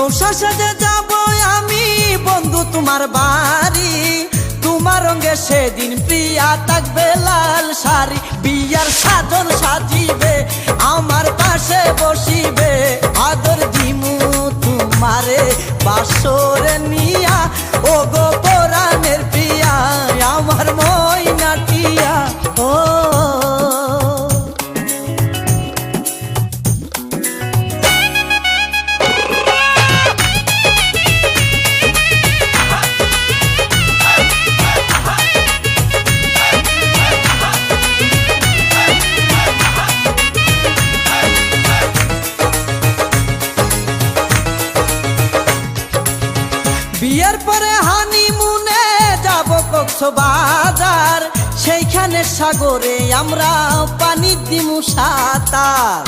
নৌশা সাজে যাব আমি বন্ধু তোমার বাড়ি, তোমার রঙে সেদিন প্রিয়া থাকবে লাল শাড়ি। বিয়ার সাজন সাজিবে আমার পাশে বসিবে, আদর দিমু তোমারে বাসরে নিয়া, ও গো পরাণের প্রিয়া আমার ময়নাটিয়া। ও বিয়ের পরে হানিমুনে যাব কক্সবাজার, সেইখানে সাগরে আমরা পানি দিমু সাঁতার।